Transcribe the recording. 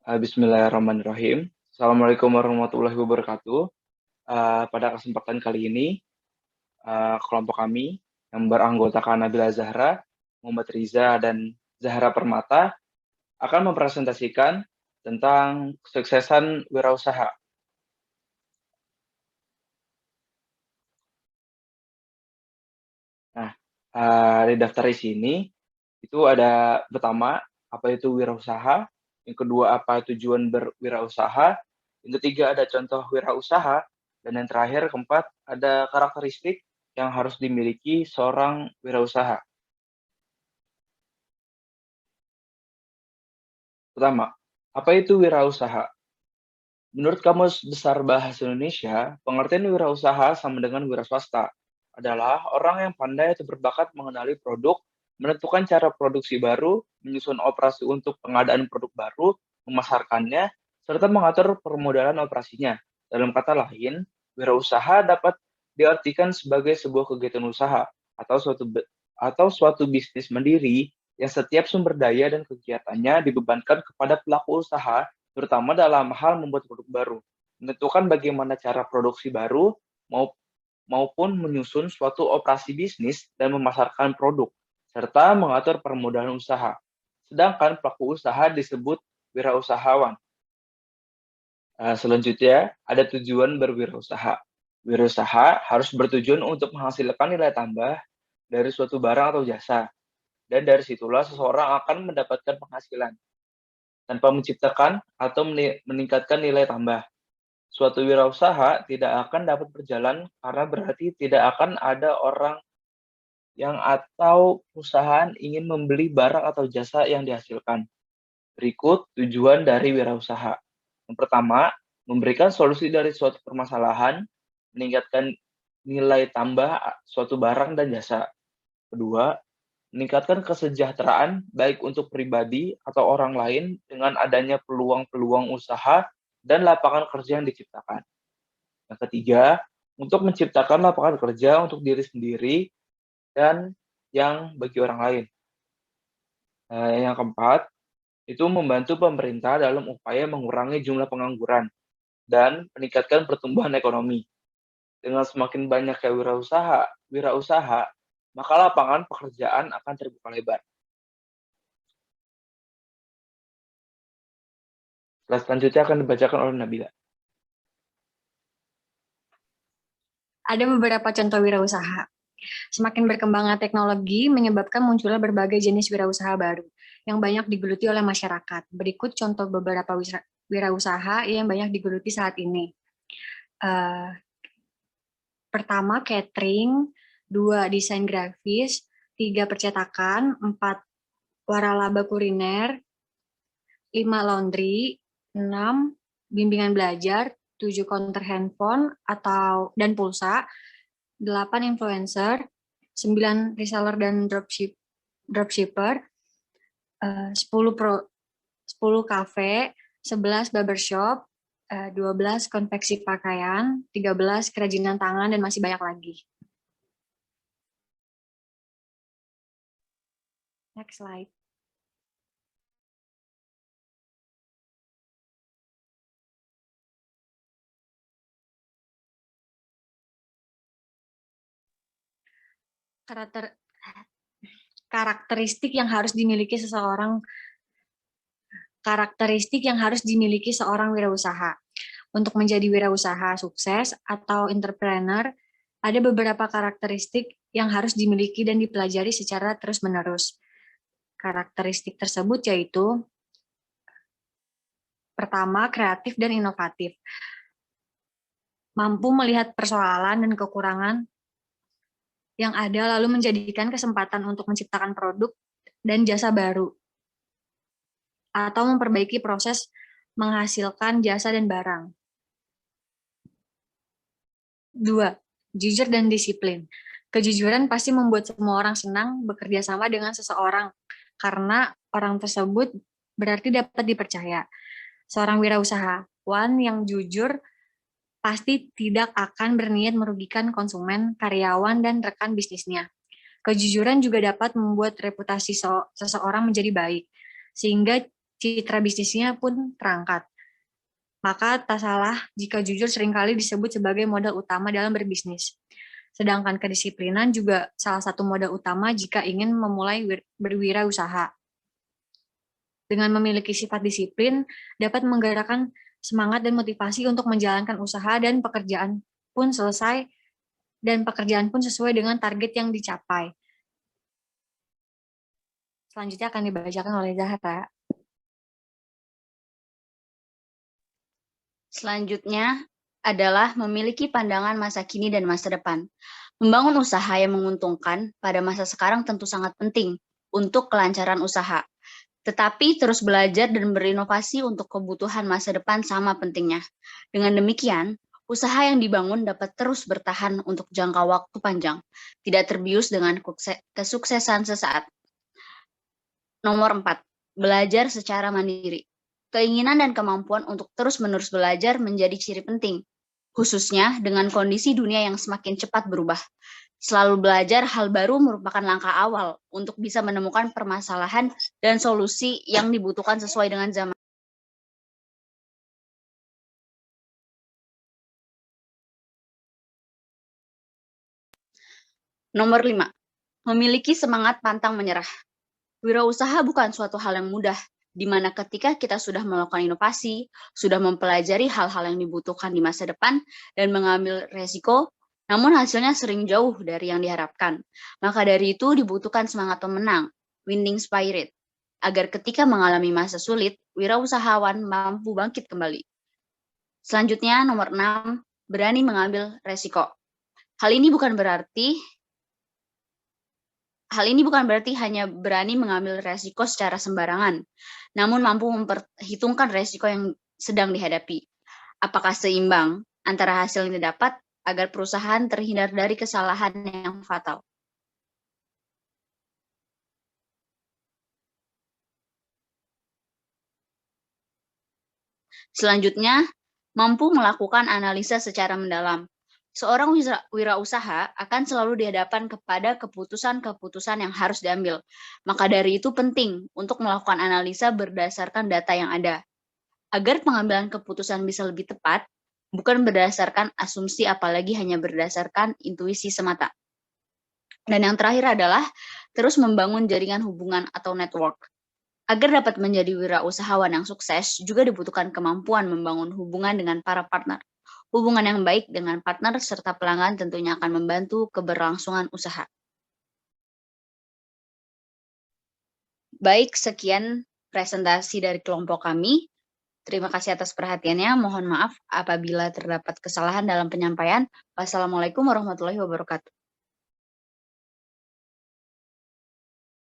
Bismillahirrahmanirrahim. Assalamualaikum warahmatullahi wabarakatuh. Pada kesempatan kali ini, kelompok kami yang beranggotakan Nabila Zahra, Muhammad Riza, dan Zahra Permata akan mempresentasikan tentang kesuksesan wirausaha. Nah, di daftar isi ini itu ada pertama, apa itu wirausaha, yang kedua, apa tujuan berwirausaha, yang ketiga ada contoh wirausaha, dan yang terakhir keempat ada karakteristik yang harus dimiliki seorang wirausaha. Pertama, apa itu wirausaha? Menurut Kamus Besar Bahasa Indonesia, pengertian wirausaha sama dengan wira swasta adalah orang yang pandai atau berbakat mengenali produk, menentukan cara produksi baru, menyusun operasi untuk pengadaan produk baru, memasarkannya, serta mengatur permodalan operasinya. Dalam kata lain, wirausaha dapat diartikan sebagai sebuah kegiatan usaha atau suatu bisnis mandiri yang setiap sumber daya dan kegiatannya dibebankan kepada pelaku usaha, terutama dalam hal membuat produk baru, menentukan bagaimana cara produksi baru, maupun menyusun suatu operasi bisnis dan memasarkan produk, serta mengatur permodalan usaha. Sedangkan pelaku usaha disebut wirausahawan. Selanjutnya, ada tujuan berwirausaha. Wirausaha harus bertujuan untuk menghasilkan nilai tambah dari suatu barang atau jasa, dan dari situlah seseorang akan mendapatkan penghasilan tanpa menciptakan atau meningkatkan nilai tambah. Suatu wirausaha tidak akan dapat berjalan karena berarti tidak akan ada orang yang atau perusahaan ingin membeli barang atau jasa yang dihasilkan. Berikut tujuan dari wirausaha. Yang pertama, memberikan solusi dari suatu permasalahan, meningkatkan nilai tambah suatu barang dan jasa. Kedua, meningkatkan kesejahteraan baik untuk pribadi atau orang lain dengan adanya peluang-peluang usaha dan lapangan kerja yang diciptakan. Yang ketiga, untuk menciptakan lapangan kerja untuk diri sendiri dan yang bagi orang lain. Yang keempat, itu membantu pemerintah dalam upaya mengurangi jumlah pengangguran dan meningkatkan pertumbuhan ekonomi. Dengan semakin banyaknya wirausaha, maka lapangan pekerjaan akan terbuka lebar. Slide selanjutnya akan dibacakan oleh Nabila. Ada beberapa contoh wirausaha. Semakin berkembangnya teknologi menyebabkan munculnya berbagai jenis wirausaha baru yang banyak digeluti oleh masyarakat. Berikut contoh beberapa wirausaha yang banyak digeluti saat ini. Pertama, catering. 2, desain grafis. 3, percetakan. 4, waralaba kuliner. 5, laundry. 6, bimbingan belajar. 7, counter handphone dan pulsa. 8, influencer. 9, reseller dan dropshipper. 10 kafe. 11, barbershop. 12, konveksi pakaian. 13, kerajinan tangan, dan masih banyak lagi. Next slide. Karakteristik yang harus dimiliki seorang wirausaha. Untuk menjadi wirausaha sukses atau entrepreneur, ada beberapa karakteristik yang harus dimiliki dan dipelajari secara terus-menerus. Karakteristik tersebut yaitu: pertama, kreatif dan inovatif. Mampu melihat persoalan dan kekurangan yang ada lalu menjadikan kesempatan untuk menciptakan produk dan jasa baru, atau memperbaiki proses menghasilkan jasa dan barang. 2, jujur dan disiplin. Kejujuran pasti membuat semua orang senang bekerja sama dengan seseorang, karena orang tersebut berarti dapat dipercaya. Seorang wirausahawan yang jujur pasti tidak akan berniat merugikan konsumen, karyawan, dan rekan bisnisnya. Kejujuran juga dapat membuat reputasi seseorang menjadi baik, sehingga citra bisnisnya pun terangkat. Maka tak salah jika jujur seringkali disebut sebagai modal utama dalam berbisnis. Sedangkan kedisiplinan juga salah satu modal utama jika ingin memulai berwirausaha. Dengan memiliki sifat disiplin, dapat menggerakkan semangat dan motivasi untuk menjalankan usaha dan pekerjaan pun sesuai dengan target yang dicapai. Selanjutnya akan dibacakan oleh Zahra. Selanjutnya adalah memiliki pandangan masa kini dan masa depan. Membangun usaha yang menguntungkan pada masa sekarang tentu sangat penting untuk kelancaran usaha. Tetapi terus belajar dan berinovasi untuk kebutuhan masa depan sama pentingnya. Dengan demikian, usaha yang dibangun dapat terus bertahan untuk jangka waktu panjang, tidak terbius dengan kesuksesan sesaat. Nomor 4, belajar secara mandiri. Keinginan dan kemampuan untuk terus-menerus belajar menjadi ciri penting, khususnya dengan kondisi dunia yang semakin cepat berubah. Selalu belajar hal baru merupakan langkah awal untuk bisa menemukan permasalahan dan solusi yang dibutuhkan sesuai dengan zaman. Nomor 5, memiliki semangat pantang menyerah. Wirausaha bukan suatu hal yang mudah, di mana ketika kita sudah melakukan inovasi, sudah mempelajari hal-hal yang dibutuhkan di masa depan, dan mengambil resiko, namun hasilnya sering jauh dari yang diharapkan. Maka dari itu dibutuhkan semangat pemenang, winning spirit, agar ketika mengalami masa sulit, wirausahawan mampu bangkit kembali. Selanjutnya, nomor 6, berani mengambil resiko. Hal ini bukan berarti hanya berani mengambil resiko secara sembarangan, namun mampu memperhitungkan resiko yang sedang dihadapi. Apakah seimbang antara hasil yang didapat agar perusahaan terhindar dari kesalahan yang fatal. Selanjutnya, mampu melakukan analisa secara mendalam. Seorang wirausaha akan selalu dihadapkan kepada keputusan-keputusan yang harus diambil. Maka dari itu penting untuk melakukan analisa berdasarkan data yang ada. Agar pengambilan keputusan bisa lebih tepat, bukan berdasarkan asumsi apalagi hanya berdasarkan intuisi semata. Dan yang terakhir adalah terus membangun jaringan hubungan atau network. Agar dapat menjadi wirausahawan yang sukses, juga dibutuhkan kemampuan membangun hubungan dengan para partner. Hubungan yang baik dengan partner serta pelanggan tentunya akan membantu keberlangsungan usaha. Baik, sekian presentasi dari kelompok kami. Terima kasih atas perhatiannya. Mohon maaf apabila terdapat kesalahan dalam penyampaian. Wassalamualaikum warahmatullahi wabarakatuh.